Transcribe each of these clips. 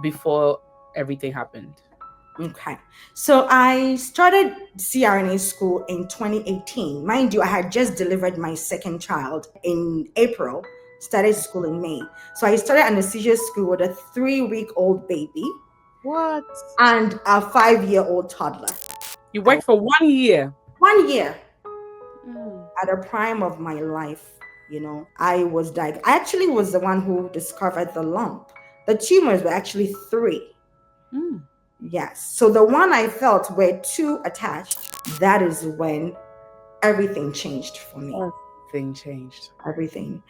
before everything happened? Okay. So I started CRNA school in 2018. Mind you, I had just delivered my second child in April, started school in May. So I started anesthesia school with a 3-week-old baby What? and a 5-year-old toddler. You worked for 1 year. 1 year Mm. at the prime of my life, I was diagnosed. I actually was the one who discovered the lump. The tumors were actually three. Mm. Yes. So the one I felt were two attached. That is when everything changed for me. Everything changed. Everything.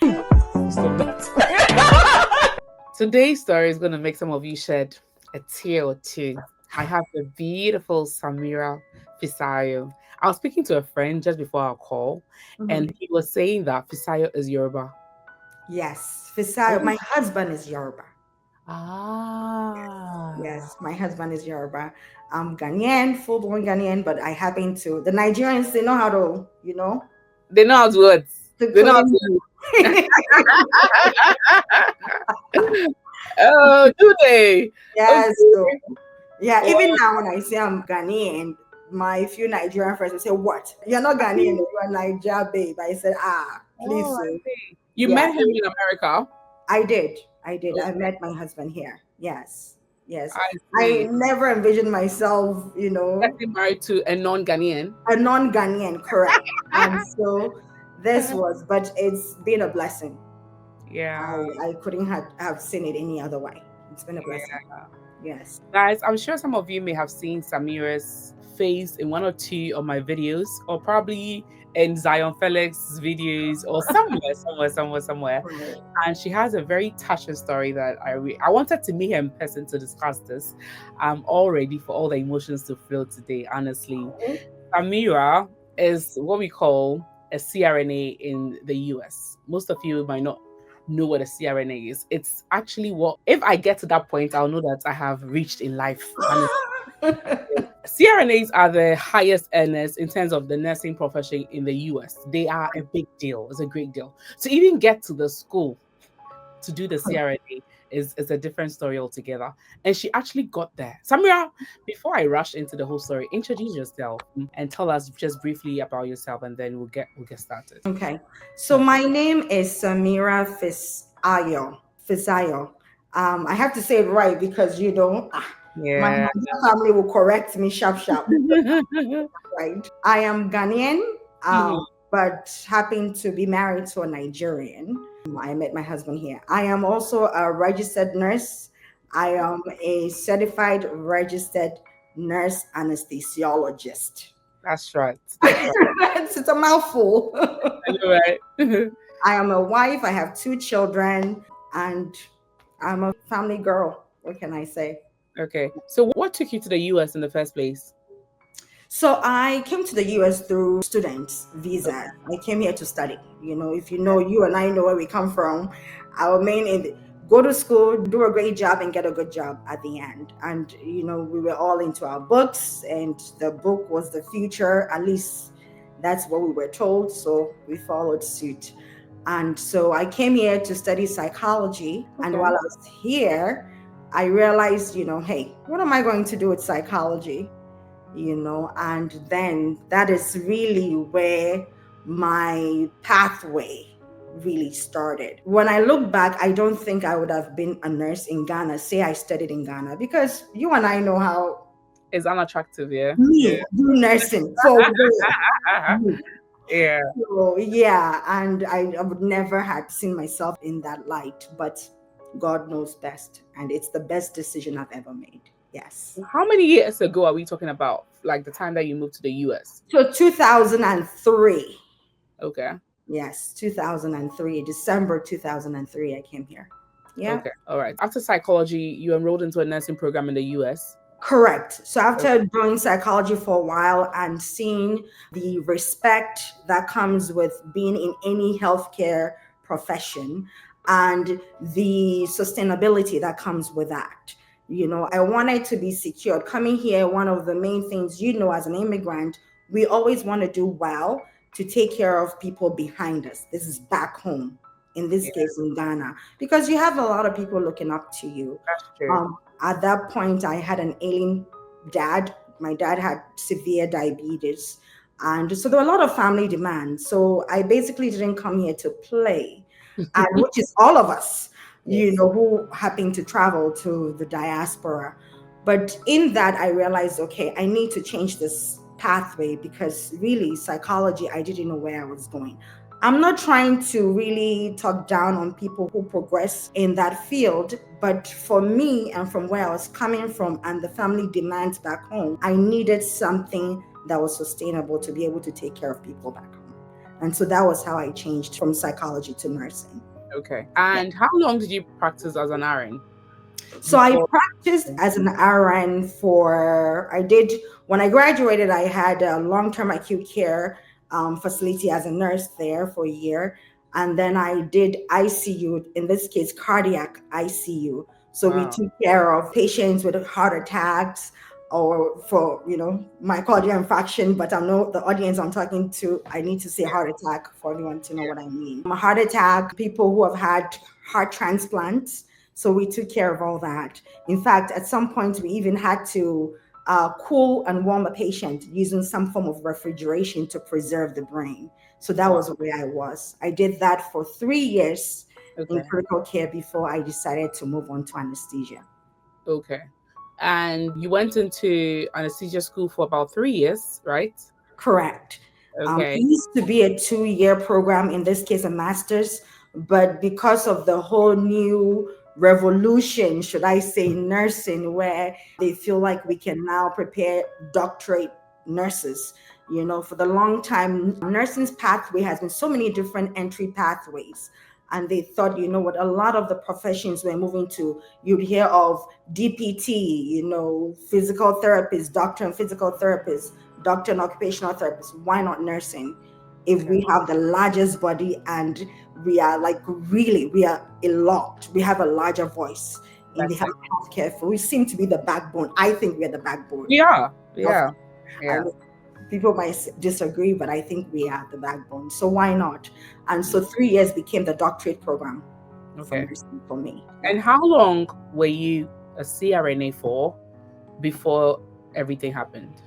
Stop that. Today's story is going to make some of you shed a tear or two. I have the beautiful Samira Fisayo. I was speaking to a friend just before our call, and he was saying that Fisayo is Yoruba. Yes. Fisayo. My husband is Yoruba. Ah. Yes, my husband is Yoruba. I'm Ghanaian, full-born Ghanaian, but I happen to, the Nigerians, they know how to, They know how to words. to They know how claim to. Oh, do they? Yes. Okay. So, yeah, Wow. even now when I say I'm Ghanaian, my few Nigerian friends will say, "What? You're not Ghanaian, you're Niger, babe." I said, please. Oh, I So, see. You yeah, met him in America? I did. I Okay. met my husband here. Yes. Yes. I I see. never envisioned myself, Getting married to a non-Ghanaian. a non-Ghanaian, correct. And so but it's been a blessing. Yeah. I couldn't have seen it any other way. It's been a blessing. Yeah. Yes. Guys, I'm sure some of you may have seen Samira's face in one or two of my videos, or probably in Zion Felix's videos, or somewhere. Right. And she has a very touching story that I wanted to meet her in person to discuss this. I'm all ready for all the emotions to feel today, honestly. Samira is what we call a CRNA in the US. Most of you might not know what a CRNA is. It's actually what, if I get to that point, I'll know that I have reached in life. CRNAs are the highest earners in terms of the nursing profession in the US. They are a big deal. It's a great deal. To even get to the school to do the CRNA is a different story altogether. And she actually got there. Samira, before I rush into the whole story, introduce yourself and tell us just briefly about yourself, and then we'll get started. Okay. So my name is Samira Fisayo. I have to say it right because my Yeah. family will correct me sharp. Right. I am Ghanaian, but happen to be married to a Nigerian. I met my husband here. I am also a registered nurse. I am a certified registered nurse anesthesiologist. That's right. That's right. It's a mouthful. I know, right? I am a wife. I have 2 children, and I'm a family girl. What can I say? Okay. So what took you to the US in the first place? So I came to the US through students visa. I came here to study. If you and I know where we come from, our main is go to school, do a great job, and get a good job at the end. And we were all into our books, and the book was the future. At least that's what we were told. So we followed suit. And so I came here to study psychology. And while I was here, I realized, hey, what am I going to do with psychology? And then that is really where my pathway really started. When I look back, I don't think I would have been a nurse in Ghana, say I studied in Ghana, because you and I know how It's unattractive, yeah. me do nursing for Yeah. So, yeah, and I would never have seen myself in that light, but God knows best, and it's the best decision I've ever made. Yes. How many years ago are we talking about? Like the time that you moved to the US? So 2003. Okay. Yes, 2003, December 2003, I came here. Yeah. Okay. All right. After psychology, you enrolled into a nursing program in the US. Correct. So after doing psychology for a while and seeing the respect that comes with being in any healthcare profession and the sustainability that comes with that, I wanted to be secured. Coming here, one of the main things, as an immigrant, we always want to do well to take care of people behind us. This is back home. in this Yeah, case in Ghana, because you have a lot of people looking up to you. that's true. At that point, I had an ailing dad. My dad had severe diabetes. And so there were a lot of family demands. So I basically didn't come here to play, and which is all of us, Yes. who happen to travel to the diaspora. But in that, I realized, okay, I need to change this pathway because really, psychology, I didn't know where I was going. I'm not trying to really talk down on people who progress in that field, but for me and from where I was coming from and the family demands back home, I needed something that was sustainable to be able to take care of people back home. And so that was how I changed from psychology to nursing. Okay. Yeah. And how long did you practice as an RN So I before? practiced as an RN when I graduated, I had a long-term acute care facility as a nurse there for a year. And then I did ICU, in this case, cardiac ICU. So we Wow. took care of patients with heart attacks or for, myocardial infarction, but I know the audience I'm talking to, I need to say heart attack for everyone to know what I mean. A heart attack, people who have had heart transplants. So we took care of all that. In fact, at some point, we even had to cool and warm a patient using some form of refrigeration to preserve the brain. So that Wow. was where I was. I did that for 3 years in Okay. critical care before I decided to move on to anesthesia. Okay. And you went into anesthesia school for about 3 years, right? Correct. It Okay. used to be a 2-year program, in this case, a master's, but because of the whole new revolution, should I say, nursing, where they feel like we can now prepare doctorate nurses. For the long time, nursing's pathway has been so many different entry pathways. And they thought, what a lot of the professions we're moving to, you'd hear of DPT, physical therapist, doctor and physical therapist, doctor and occupational therapist. Why not nursing? If Okay. we have the largest body and we are we are a lot, we have a larger voice in the That's it. healthcare field. We seem to be the backbone. I think we are the backbone We are. of, Yeah. I Yeah. know people might disagree, but I think we are the backbone. So why not? And so 3 years became the doctorate program for Okay. nursing for me. Yeah. And how long were you a CRNA for before everything happened?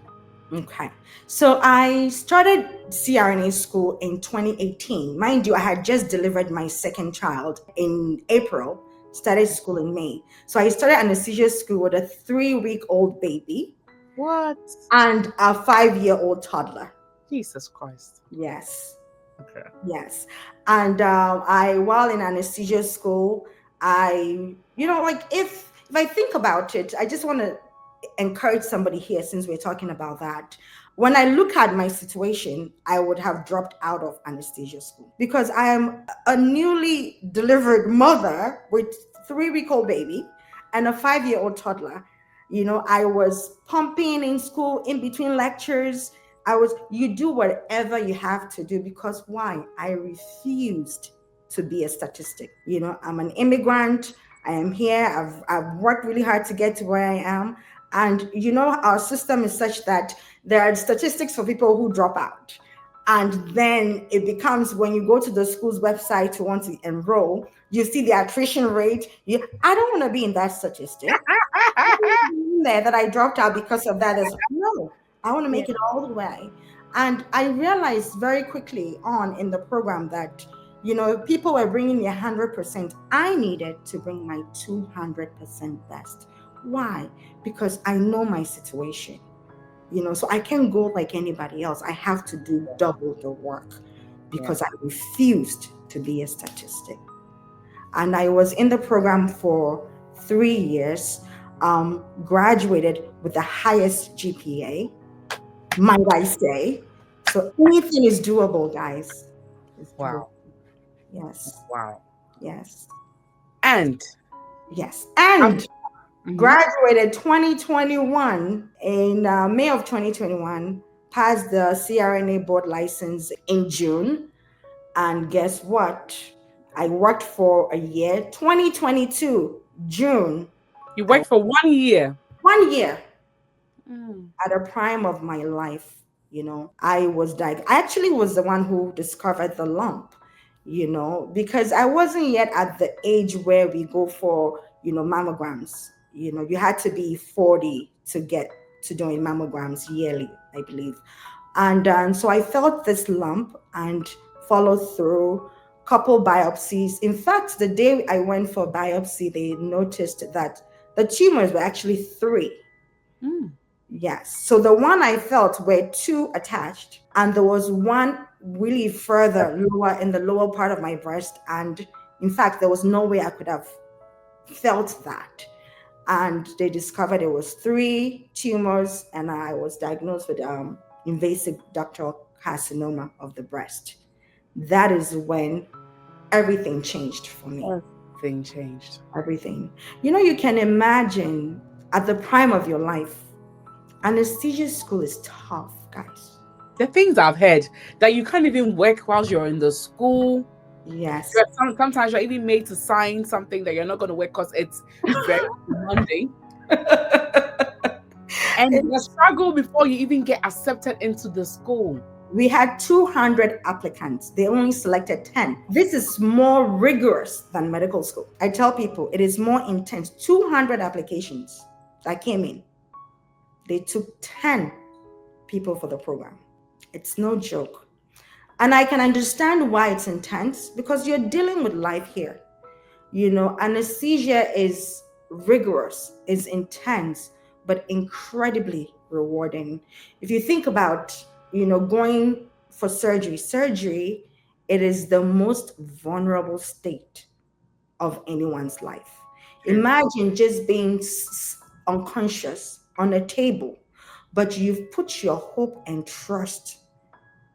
Okay. So I started CRNA school in 2018. Mind you, I had just delivered my second child in April, started school in May. So I started anesthesia school with a 3-week-old baby What? and a 5-year-old toddler. Jesus Christ. Yes. Okay. Yes. And while in anesthesia school, if I think about it, I just want to encourage somebody here since we're talking about that. When I look at my situation, I would have dropped out of anesthesia school because I am a newly delivered mother with 3-week-old baby and a 5-year-old toddler. I was pumping in school in between lectures. You do whatever you have to do because why? I refused to be a statistic. I'm an immigrant. I am here. I've worked really hard to get to where I am. And our system is such that there are statistics for people who drop out. And then it becomes when you go to the school's website to want to enroll, you see the attrition rate. I don't want to be in that statistic there that I dropped out because of that. No, I want to Yeah. make it all the way. And I realized very quickly on in the program that, people were bringing me 100%. I needed to bring my 200% best. Why? Because I know my situation, so I can't go like anybody else. I have to do double the work Yeah. because I refused to be a statistic. And I was in the program for 3 years, graduated with the highest GPA, might I say. So anything is doable, guys. It's doable. Wow. Yes, Wow. yes, And yes. um, And mhm. graduated 2021 in May of 2021, passed the CRNA board license in June. And guess what? I worked for a year, 2022, June. You I worked for 1 year. 1 year Mm. at a prime of my life. I actually was the one who discovered the lump. because I wasn't yet at the age where we go for, mammograms. You had to be 40 to get to doing mammograms yearly, I believe. And so I felt this lump and followed through couple biopsies. In fact, the day I went for biopsy, they noticed that the tumors were actually three. Yes. So the one I felt were two attached, and there was one really further lower in the lower part of my breast. And in fact, there was no way I could have felt that. And they discovered it was three tumors, and I was diagnosed with invasive ductal carcinoma of the breast. That is when everything changed for me. Everything changed. Everything. You can imagine at the prime of your life, anesthesia school is tough, guys. The things I've heard that you can't even work whilst you're in the school. Yes. Sometimes you're even made to sign something that you're not going to work because it's very demanding. And the struggle before you even get accepted into the school. We had 200 applicants. They only selected 10. This is more rigorous than medical school. I tell people it is more intense. 200 applications that came in. They took 10 people for the program. It's no joke. And I can understand why it's intense, because you're dealing with life here. Anesthesia is rigorous, is intense, but incredibly rewarding. If you think about, going for surgery, it is the most vulnerable state of anyone's life. Imagine just being unconscious on a table, but you've put your hope and trust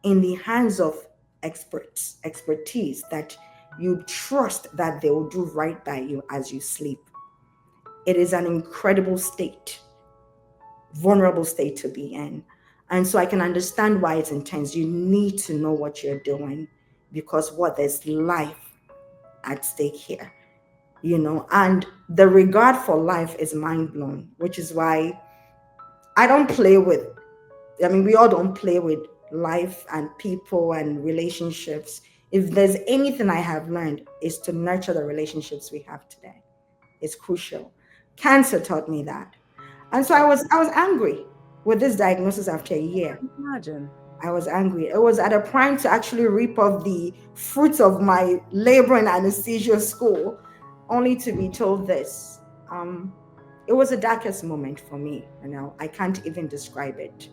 in the hands of expertise that you trust that they will do right by you as you sleep. It is an incredible state, vulnerable state to be in. And so I can understand why it's intense. You need to know what you're doing, because there's life at stake here, and the regard for life is mind blowing, which is why I don't play with, we all don't play with life and people and relationships. If there's anything I have learned, is to nurture the relationships we have today. It's crucial. Cancer taught me that. And so I was angry with this diagnosis after a year. Imagine. I was angry. It was at a prime to actually reap off the fruits of my labor in anesthesia school, only to be told this. It was the darkest moment for me. I can't even describe it.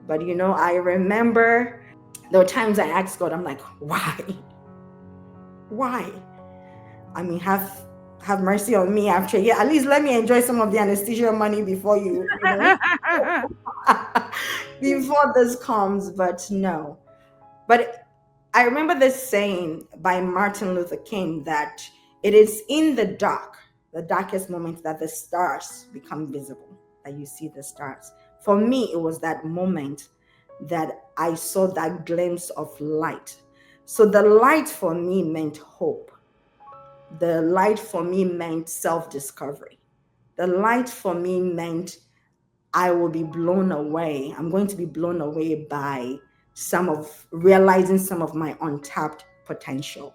But I remember there were times I asked God, I'm like, why? Why? Have mercy on me after a year. At least let me enjoy some of the anesthesia money before before this comes. But no. But I remember this saying by Martin Luther King that it is in the darkest moments that the stars become visible, that you see the stars. For me, it was that moment that I saw that glimpse of light. So the light for me meant hope. The light for me meant self-discovery. The light for me meant I will be blown away. I'm going to be blown away by realizing some of my untapped potential.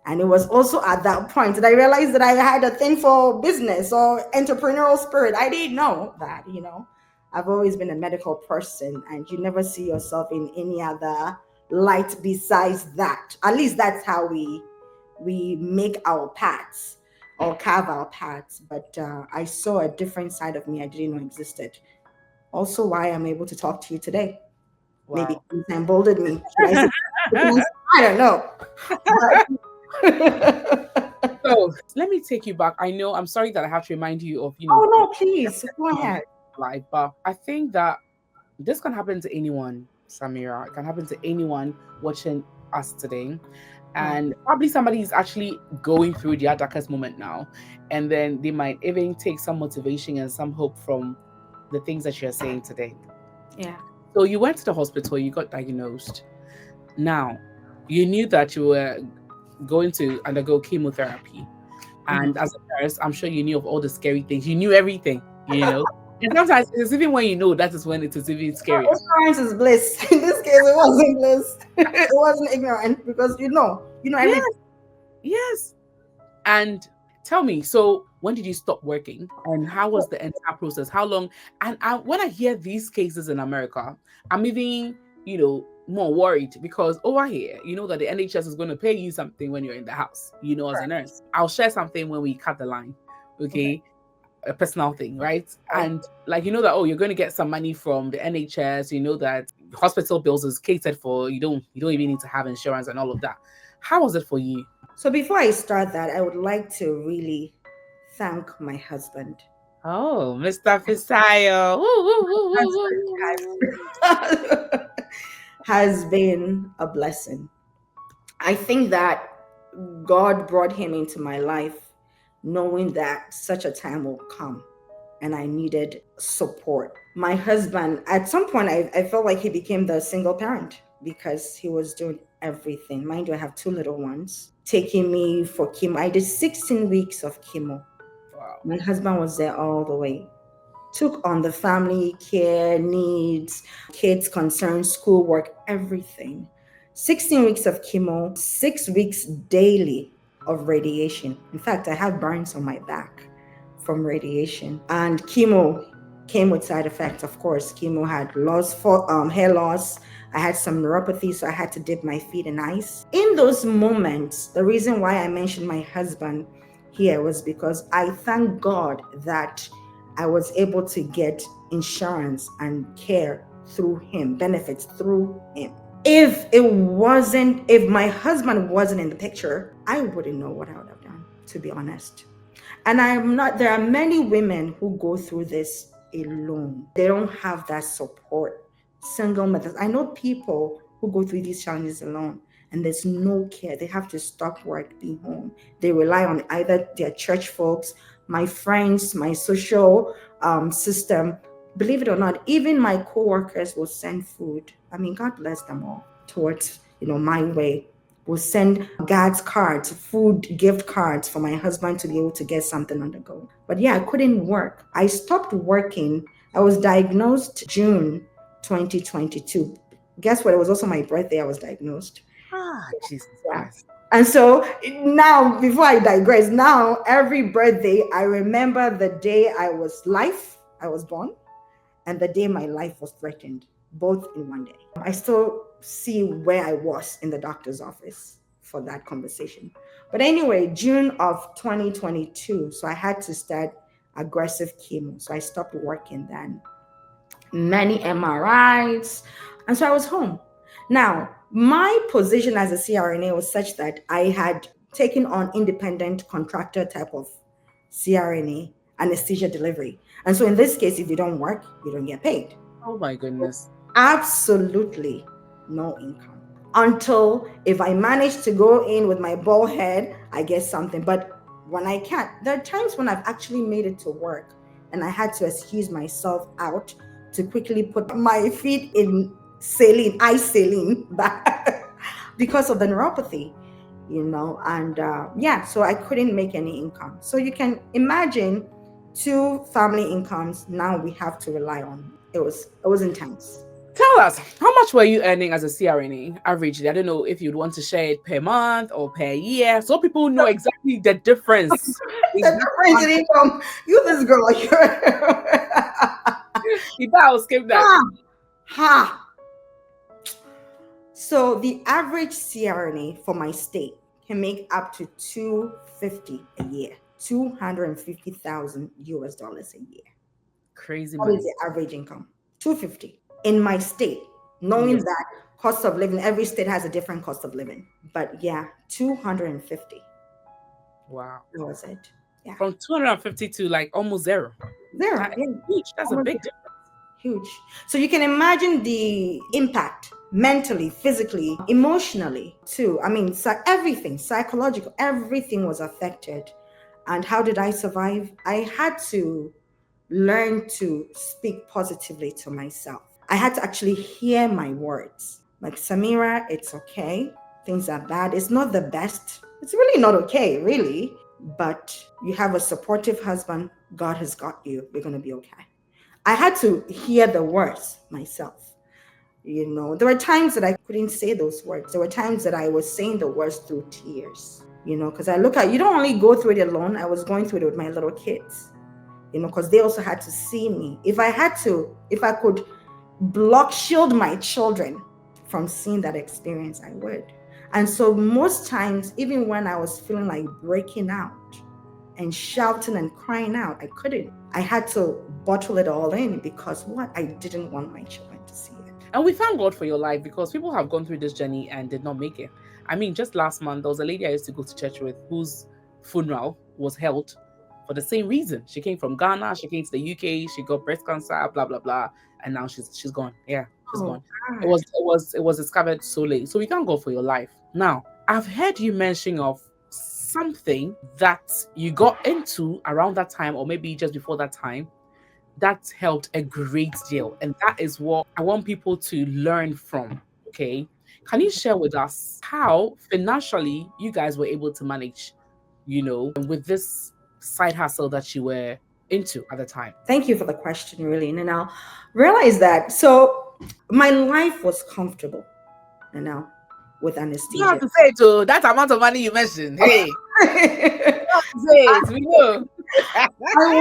And it was also at that point that I realized that I had a thing for business or entrepreneurial spirit. I didn't know that, I've always been a medical person, and you never see yourself in any other light besides that. At least that's how we make our paths or carve our paths. But I saw a different side of me I didn't know existed. Also why I'm able to talk to you today. Wow. Maybe it's emboldened me. I don't know. So let me take you back. I know, I'm sorry that I have to remind you of, Oh no, please go ahead. Life, but I think that this can happen to anyone, Samira. It can happen to anyone watching us today. And probably somebody is actually going through their darkest moment now, and then they might even take some motivation and some hope from the things that you're saying today. Yeah. So you went to the hospital, you got diagnosed. Now, you knew that you were going to undergo chemotherapy. And as a nurse, I'm sure you knew of all the scary things. You knew everything, And sometimes it's even when you know, that is when it is even scary. Ignorance is bliss. In this case, it wasn't bliss. It wasn't ignorant, because you Yes, everything. yes. And tell me, so when did you stop working and how was the entire process? How long? And when I hear these cases in America, I'm even, more worried because over here, you know that the NHS is going to pay you something when you're in the house, as a nurse. I'll share something when we cut the line. Okay. Okay. A personal thing, right? Okay. And like, that, oh, you're going to get some money from the NHS, that hospital bills is catered for. You don't even need to have insurance and all of that. How was it for you? So before I start that, I would like to really thank my husband. Oh, Mr. Fisayo. Woo, woo, woo, woo, Husband woo, woo. has been a blessing. I think that God brought him into my life knowing that such a time will come and I needed support. My husband, at some point, I felt like he became the single parent because he was doing everything. Mind you, I have two little ones, taking me for chemo. I did 16 weeks of chemo. Wow. My husband was there all the way. Took on the family care needs, kids' concerns, schoolwork, everything. 16 weeks of chemo, 6 weeks daily of radiation. In fact, I have burns on my back from radiation. And chemo came with side effects, of course. Chemo had hair loss. I had some neuropathy, so I had to dip my feet in ice. In those moments, the reason why I mentioned my husband here was because I thank God that I was able to get insurance and care through him, benefits through him. If my husband wasn't in the picture, I wouldn't know what I would have done, to be honest. And there are many women who go through this alone. They don't have that support. Single mothers. I know people who go through these challenges alone and there's no care. They have to stop work, be home. They rely on either their church folks, my friends, my social system. Believe it or not, even my coworkers will send food. I mean, God bless them all towards, my way. Will send God's cards, food gift cards for my husband to be able to get something on the go. But yeah, I couldn't work. I stopped working. I was diagnosed June 2022. Guess what? It was also my birthday. I was diagnosed. Ah, Jesus Yeah. Christ. And so now, before I digress, now every birthday, I remember the day I was born, and the day my life was threatened, both in one day. I still see where I was in the doctor's office for that conversation. But anyway, June of 2022, so I had to start aggressive chemo. So I stopped working then. Many MRIs. And so I was home. Now, my position as a CRNA was such that I had taken on independent contractor type of CRNA anesthesia delivery. And so in this case, if you don't work, you don't get paid. Oh my goodness. Absolutely no income. Until if I manage to go in with my bald head, I get something. But when I can't, there are times when I've actually made it to work and I had to excuse myself out to quickly put my feet in ice saline, because of the neuropathy, and so I couldn't make any income. So you can imagine two family incomes now we have to rely on. It was intense. Tell us, how much were you earning as a CRNA averagely? I don't know if you'd want to share it per month or per year, so people know exactly the difference. The difference in income. You this girl here. You better I'll skip that. Ha. So the average CRNA for my state can make up to $250 a year, $250,000 a year. Crazy What money. is the average income? 250 in my state, knowing Yes. that cost of living, every state has a different cost of living. But yeah, 250. Wow. That was it. Yeah. From 250 to like almost zero. Zero. That is Yeah. huge. That's a Almost big zero. difference. Huge. So you can imagine the impact mentally, physically, emotionally too. I mean, everything, psychological, everything was affected. And how did I survive? I had to learn to speak positively to myself. I had to actually hear my words. Like, Samira, it's okay. Things are bad. It's not the best. It's really not okay, really. But you have a supportive husband. God has got you. We're going to be okay. I had to hear the words myself. There were times that I couldn't say those words. There were times that I was saying the words through tears, because I look at, you don't only go through it alone. I was going through it with my little kids, because they also had to see me. If I could shield my children from seeing that experience, I would. And so most times, even when I was feeling like breaking out and shouting and crying out, I couldn't. I had to bottle it all in because I didn't want my children to see it. And we thank God for your life, because people have gone through this journey and did not make it. I mean, just last month, there was a lady I used to go to church with whose funeral was held for the same reason. She came from Ghana, she came to the UK, she got breast cancer, blah blah blah, and now she's gone. Yeah, she's gone. God. It was discovered so late. So we thank God for your life. Now, I've heard you mention of something that you got into around that time, or maybe just before that time, that helped a great deal. And that is what I want people to learn from. Okay. Can you share with us how financially you guys were able to manage, with this side hustle that you were into at the time? Thank you for the question, really. And now realize that. So my life was comfortable, with anesthesia. You have to say it to that amount of money you mentioned. Hey, you have to say it. We know. I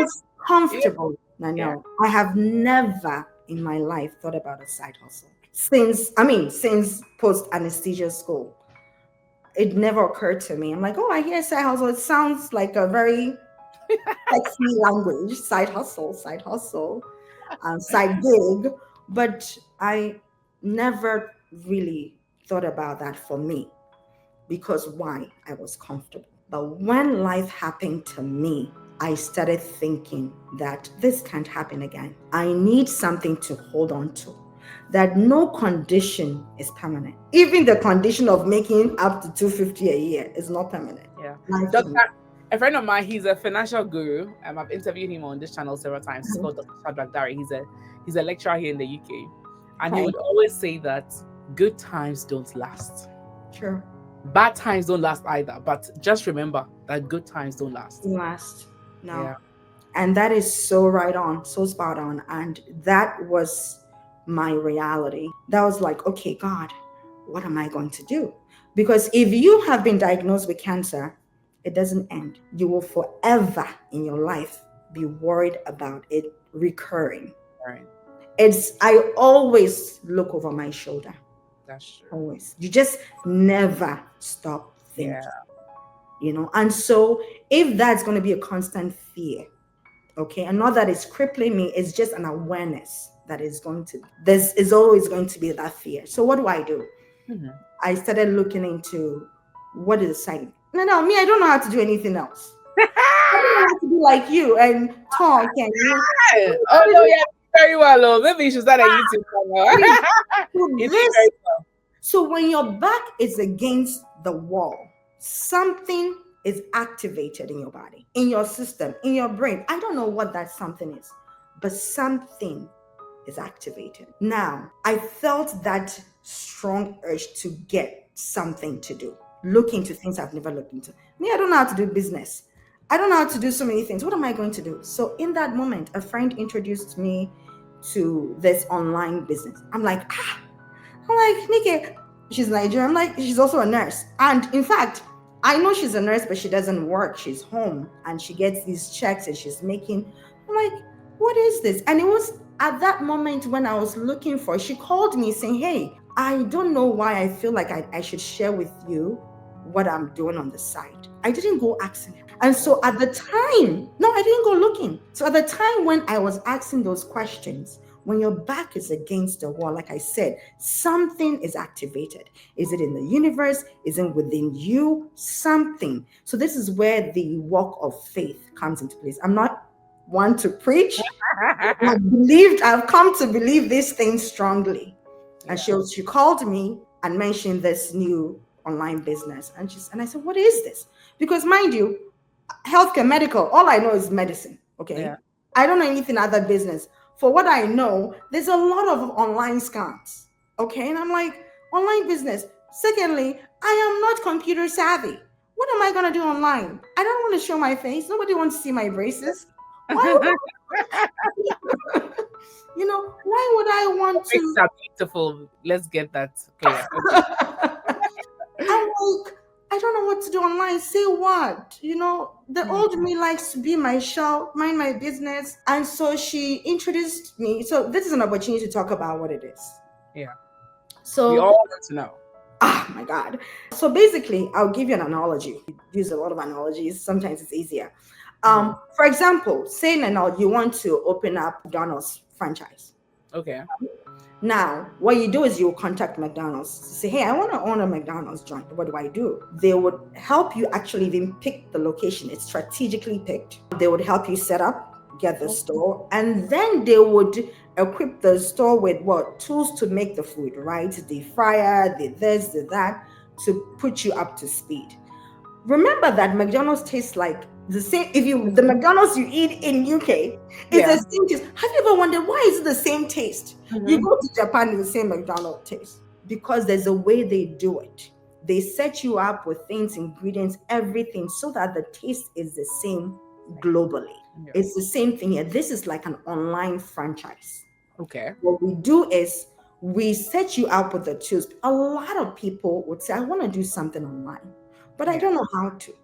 was comfortable. Yeah. I have never in my life thought about a side hustle since post anesthesia school. It never occurred to me. I'm like, oh, I hear side hustle. It sounds like a very sexy language. Side hustle, side gig. But I never really thought about that for me, because why? I was comfortable. But when life happened to me, I started thinking that this can't happen again. I need something to hold on to. That no condition is permanent. Even the condition of making up to $250 a year is not permanent. Yeah. A friend of mine, he's a financial guru. I've interviewed him on this channel several times. He's called Dr. Shadrach Dari. He's a lecturer here in the UK. And he would always say that good times don't last. Sure. Bad times don't last either. But just remember that good times don't last. No. Yeah. And that is so right on, so spot on. And that was my reality. That was like, okay, God, what am I going to do? Because if you have been diagnosed with cancer, it doesn't end. You will forever in your life be worried about it recurring. Right. I always look over my shoulder. That's true. Always. You just never stop thinking. Yeah. And so if that's going to be a constant fear, okay, and not that it's crippling me, it's just an awareness that is always going to be that fear. So what do I do? Mm-hmm. I started looking into what is the side. Me, I don't know how to do anything else. I don't know how to be like you and talk and oh no, yeah, very well. Oh, maybe you should start a YouTube channel. So when your back is against the wall, something is activated in your body, in your system, in your brain. I don't know what that something is, but something is activated. Now, I felt that strong urge to get something to do. Look into things I've never looked into. Me, I don't know how to do business. I don't know how to do so many things. What am I going to do? So in that moment, a friend introduced me to this online business. I'm like, Nikki, she's Nigerian. I'm like, she's also a nurse. And in fact, I know she's a nurse, but she doesn't work. She's home and she gets these checks and she's making. I'm like, what is this? And it was at that moment when I was looking for, she called me saying, hey, I don't know why I feel like I should share with you what I'm doing on the side. I didn't go asking. And so at the time, no, I didn't go looking. So at the time when I was asking those questions, when your back is against the wall, like I said, something is activated. Is it in the universe? Is it within you? Something. So this is where the walk of faith comes into place. I'm not one to preach. I've come to believe these things strongly. And she called me and mentioned this new online business. And I said, what is this? Because mind you, healthcare, medical, all I know is medicine. Okay. Yeah. I don't know anything other business. For what I know, there's a lot of online scams. Okay. And I'm like, online business. Secondly, I am not computer savvy. What am I going to do online? I don't want to show my face. Nobody wants to see my braces. Why would I want Topics to? are beautiful. Let's get that clear. Okay. I'm like, I don't know what to do online. Say what? The old me likes to be my shell, mind my business. And so she introduced me. So this is an opportunity to talk about what it is. Yeah. We So, all want to know. my God. So basically, I'll give you an analogy. We use a lot of analogies. Sometimes it's easier. For example, say now you want to open up McDonald's franchise. Okay. Now, what you do is you contact McDonald's, say, hey, I want to own a McDonald's joint. What do I do? They would help you actually even pick the location. It's strategically picked. They would help you set up, get the store, and then they would equip the store with tools to make the food, right? The fryer, the this, the that, to put you up to speed. Remember that McDonald's tastes like the same. The McDonald's you eat in UK, it's the same taste. Have you ever wondered why is it the same taste? You go to Japan, it's the same McDonald's taste because there's a way they do it. They set you up with things, ingredients, everything, so that the taste is the same globally. Yeah. It's the same thing here. This is like an online franchise. Okay. What we do is we set you up with the tools. A lot of people would say, I want to do something online, but I don't know how to.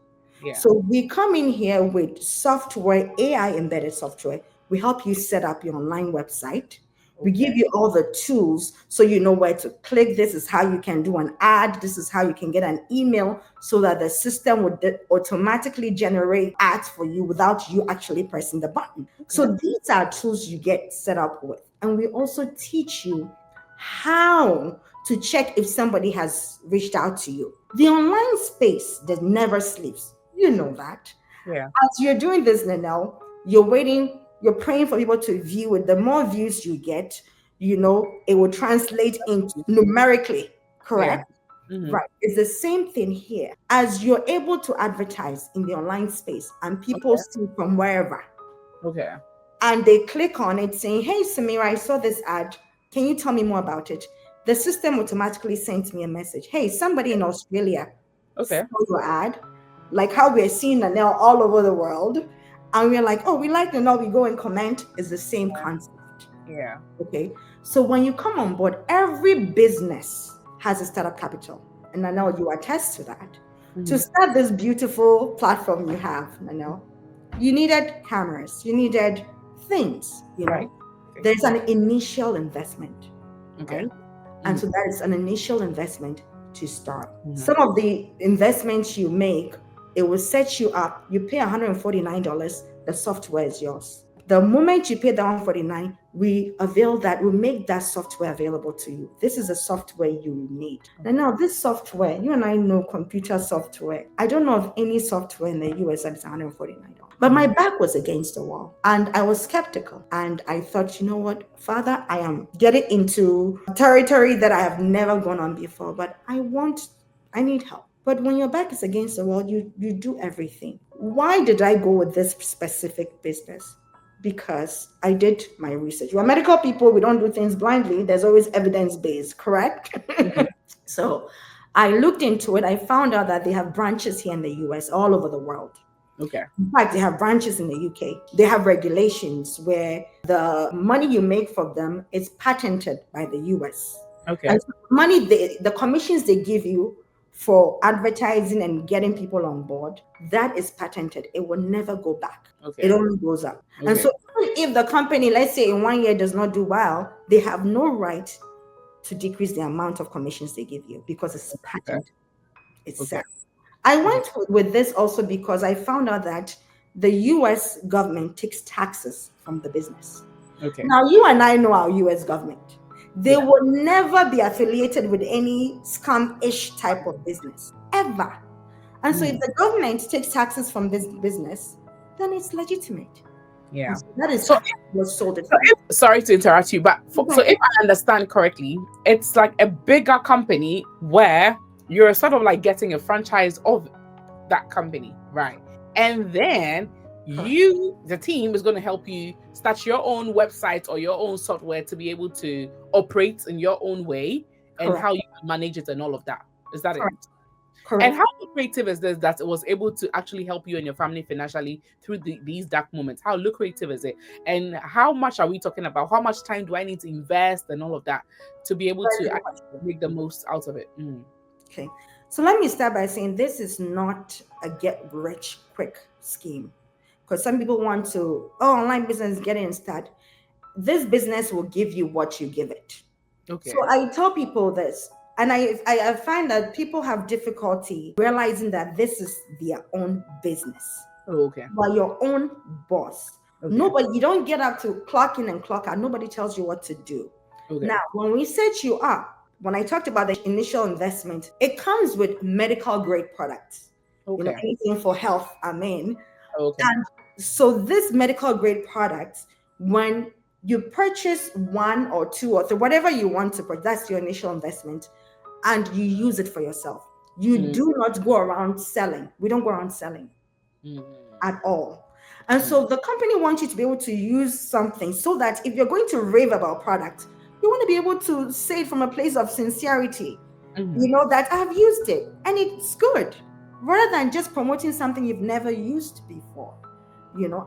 Yeah. So we come in here with software, AI embedded software. We help you set up your online website. We give you all the tools so you know where to click. This is how you can do an ad. This is how you can get an email so that the system would automatically generate ads for you without you actually pressing the button. So these are tools you get set up with. And we also teach you how to check if somebody has reached out to you. The online space that never sleeps. You know that. Yeah. As you're doing this now, you're waiting, you're praying for people to view it. The more views you get, it will translate into numerically, correct? Right. It's the same thing here. As you're able to advertise in the online space and people see from wherever. Okay. And they click on it saying, hey, Samira, I saw this ad. Can you tell me more about it? The system automatically sends me a message. Hey, somebody in Australia saw your ad. Like how we're seeing it now all over the world. And we're like, oh, we like the now we go and comment. Is the same concept. Yeah. Okay. So when you come on board, every business has a startup capital. And I know you attest to that. To start this beautiful platform you have, you needed cameras, you needed things, Right. There's an initial investment. Okay. Right? And so that is an initial investment to start. Some of the investments you make, it will set you up. You pay $149, the software is yours. The moment you pay the $149, we make that software available to you. This is a software you need. And now this software, you and I know computer software. I don't know of any software in the US that is $149. But my back was against the wall and I was skeptical. And I thought, you know what, Father, I am getting into territory that I have never gone on before, but I need help. But when your back is against the wall, you do everything. Why did I go with this specific business? Because I did my research. We're medical people, we don't do things blindly. There's always evidence-based, correct? So I looked into it. I found out that they have branches here in the US, all over the world. Okay. In fact, they have branches in the UK. They have regulations where the money you make for them is patented by the US. Okay. And so the commissions they give you for advertising and getting people on board, that is patented. It will never go back. Okay. It only goes up. And so if the company, let's say in 1 year does not do well, they have no right to decrease the amount of commissions they give you because it's patented. It's set. I went with this also because I found out that the US government takes taxes from the business. Okay. Now, you and I know our US government. They will never be affiliated with any scam-ish type of business, ever. And so if the government takes taxes from this business, then it's legitimate. Yeah. So that is was sold. Sorry to interrupt you, but so if I understand correctly, it's like a bigger company where you're sort of like getting a franchise of that company, right? And then you, the team, is going to help you start your own website or your own software to be able to operate in your own way and how you manage it and all of that. Is that it? And Correct. how lucrative is this that it was able to actually help you and your family financially through these dark moments? How lucrative is it? And how much are we talking about? How much time do I need to invest and all of that to be able Very to good actually question. make the most out of it? Okay. So let me start by saying this is not a get rich quick scheme. Because some people want to, oh, online business, get in, start. This business will give you what you give it. So Okay. I tell people this, and I find that people have difficulty realizing that this is their own business. Oh, okay. You are your own boss. Okay. Nobody, you don't get up to clock in and clock out. Nobody tells you what to do. Okay. Now, when we set you up, when I talked about the initial investment, it comes with medical grade products. Okay. Anything for health, I mean. Okay. And so this medical grade product, when you purchase one or two or three, whatever you want to purchase, that's your initial investment, and you use it for yourself. You Mm, do not go around selling. We don't go around selling mm, at all. And mm, so the company wants you to be able to use something so that if you're going to rave about product, you want to be able to say it from a place of sincerity, mm, that I've used it and it's good, rather than just promoting something you've never used before.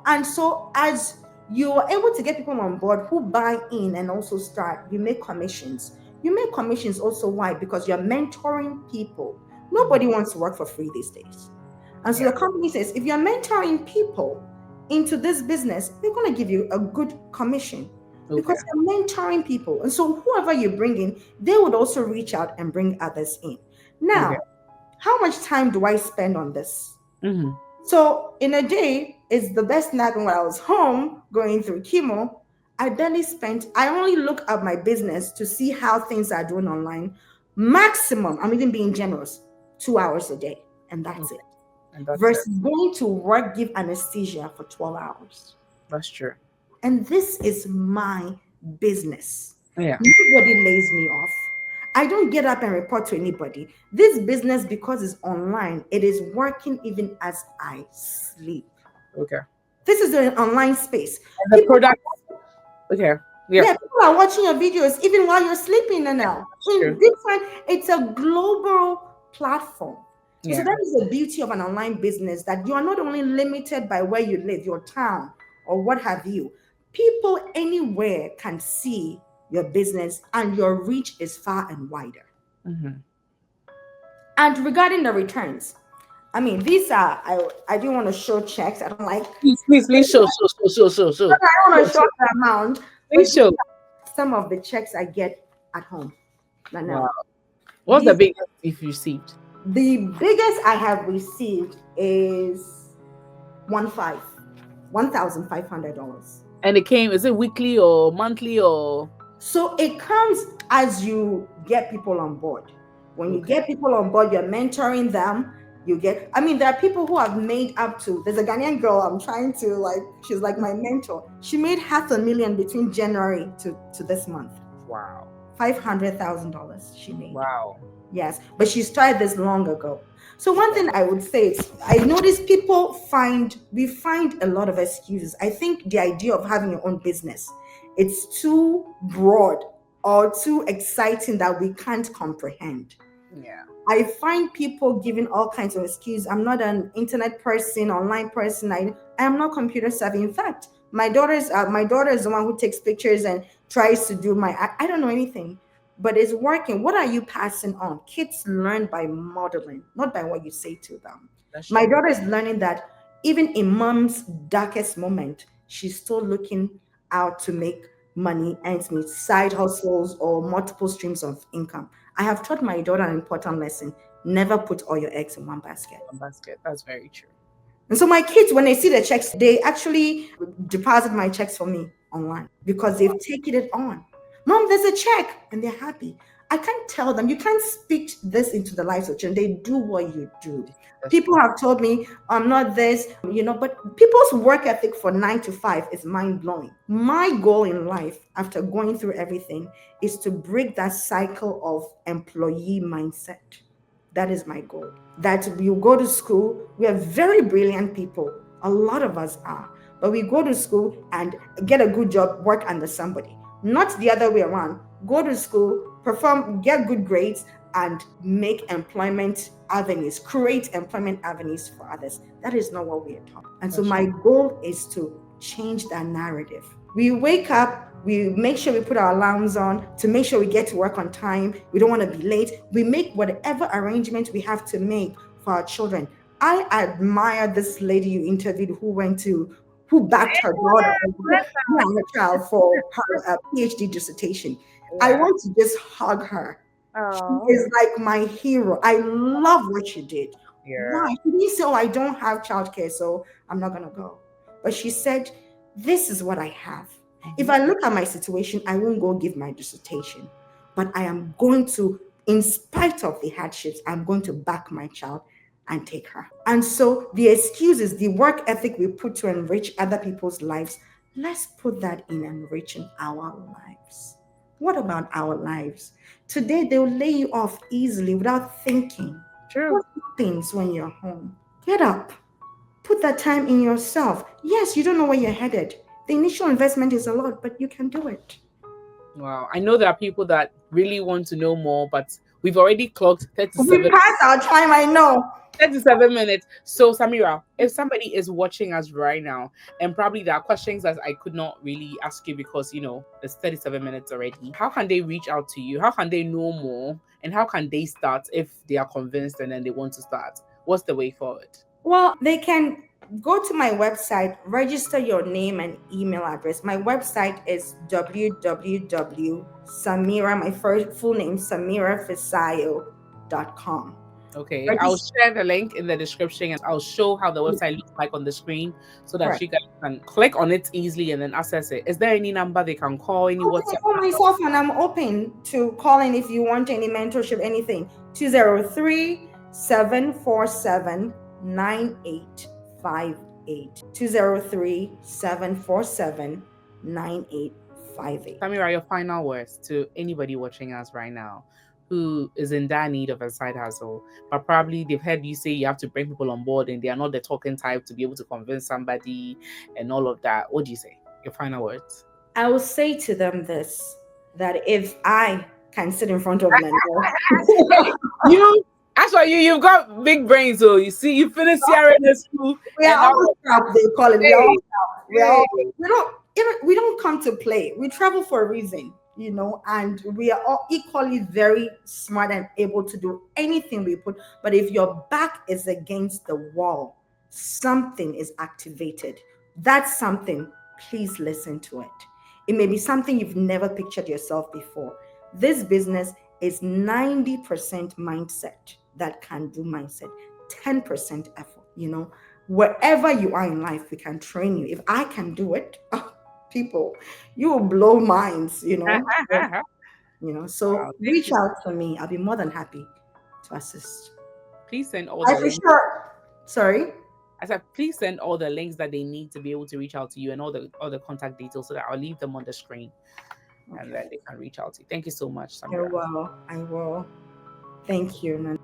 And so as you are able to get people on board who buy in and also start, you make commissions. You make commissions also, why? Because you're mentoring people. Nobody wants to work for free these days. And so yeah. the company says, if you're mentoring people into this business, we're going to give you a good commission Okay. because you're mentoring people. And so whoever you bring in, they would also reach out and bring others in. Okay. Now, how much time do I spend on this? Mm-hmm. So in a day, it's the best nap when I was home going through chemo. I only look at my business to see how things are doing online. Maximum, I'm even being generous, 2 hours a day. And that's Okay. it. And that's it. Versus going to work, give anesthesia for 12 hours. That's true. And this is my business. Yeah. Nobody lays me off. I don't get up and report to anybody. This business, because it's online, it is working even as I sleep. Okay. This is an online space. And the People, product. Okay. Yeah. yeah, people are watching your videos even while you're sleeping now. That's true. It's a global platform. And so Yeah. that is the beauty of an online business, that you are not only limited by where you live, your town, or what have you. People anywhere can see your business, and your reach is far and wider. Mm-hmm. And regarding the returns, I mean, these are, I do want to show checks. I don't like, Please show. I don't want to show Show. the amount, but Please show. some of the checks I get at home. But Wow. now, What's the these, biggest if you received? the biggest I have received is $1,500. And it came, is it weekly or monthly or So it comes as you get people on board. When you okay. get people on board, you're mentoring them. I mean, there are people who have made up to, there's a Ghanaian girl I'm trying to she's like my mentor. She made $500,000 between January to this month. Wow. $500,000 she made. Wow. Yes, but she started this long ago. So one thing I would say is, I notice we find a lot of excuses. I think the idea of having your own business, it's too broad or too exciting that we can't comprehend. Yeah. I find people giving all kinds of excuses. I'm not an internet person, online person. I am not computer savvy. In fact, my daughter is the one who takes pictures and tries to do I don't know anything, but it's working. What are you passing on? Kids learn by modeling, not by what you say to them. That's My true. daughter is learning that even in mom's darkest moment, she's still looking out to make money, ends meet, side hustles, or multiple streams of income. I have taught my daughter an important lesson: never put all your eggs in one basket. One basket. That's very true. And so my kids, when they see the checks, they actually deposit my checks for me online because they've taken it on. Mom, there's a check, and they're happy. I can't tell them, you can't speak this into the lives of children. They do what you do. That's People true. have told me I'm not this, but people's work ethic for 9 to 5 is mind blowing. My goal in life, after going through everything, is to break that cycle of employee mindset. That is my goal. That you go to school, we are very brilliant people. A lot of us are. But we go to school and get a good job, work under somebody. Not the other way around. Go to school, perform, get good grades, and make employment avenues, create employment avenues for others. That is not what we are taught. And so my goal is to change that narrative. We wake up, we make sure we put our alarms on to make sure we get to work on time. We don't want to be late. We make whatever arrangement we have to make for our children. I admire this lady you interviewed who backed her daughter, her child for her PhD dissertation. Yeah. I want to just hug her. She is like my hero. I love what she did. Yeah. Why? She didn't say, "Oh, I don't have childcare, so I'm not gonna go." But she said, "This is what I have. If I look at my situation, I won't go give my dissertation, but I am going to, in spite of the hardships, I'm going to back my child and take her." And so the excuses, the work ethic we put to enrich other people's lives, let's put that in enriching our lives. What about our lives? Today, they'll lay you off easily without thinking. True. What happens when you're home? Get up. Put that time in yourself. Yes, you don't know where you're headed. The initial investment is a lot, but you can do it. Wow. I know there are people that really want to know more, but we've already clocked 37. We passed our time, I know. 37 minutes. So, Samira, if somebody is watching us right now, and probably there are questions that I could not really ask you because, it's 37 minutes already, how can they reach out to you? How can they know more? And how can they start if they are convinced and then they want to start? What's the way forward? Well, they can go to my website, register your name and email address. My website is www.Samira, my full name, SamiraFisayo.com. Okay, I'll share the link in the description and I'll show how the website looks like on the screen so that you guys can click on it easily and then access it. Is there any number they can call? Any WhatsApp? Call myself and I'm open to calling if you want any mentorship, anything. 203-747-9858. 203-747-9858. Samira, your final words to anybody watching us right now who is in dire need of a side hustle, but probably they've heard you say you have to bring people on board and they are not the talking type to be able to convince somebody and all of that. What do you say? Your final words? I will say to them this, that if I can sit in front of them, that's why you've got big brains. So you see, you finished CRNA school. We are all crap, they call it. We don't come to play. We travel for a reason, and we are all equally very smart and able to do anything we put. But if your back is against the wall, something is activated. That's something, please listen to it. It may be something you've never pictured yourself before. This business is 90% mindset that can do mindset, 10% effort. Wherever you are in life, we can train you. If I can do it, people, you will blow minds, So reach out to me. I'll be more than happy to assist. Please send all the links. Sorry? I said, please send all the links that they need to be able to reach out to you and all the contact details so that I'll leave them on the screen and then they can reach out to you. Thank you so much, Samira. I will. Thank you, Nana.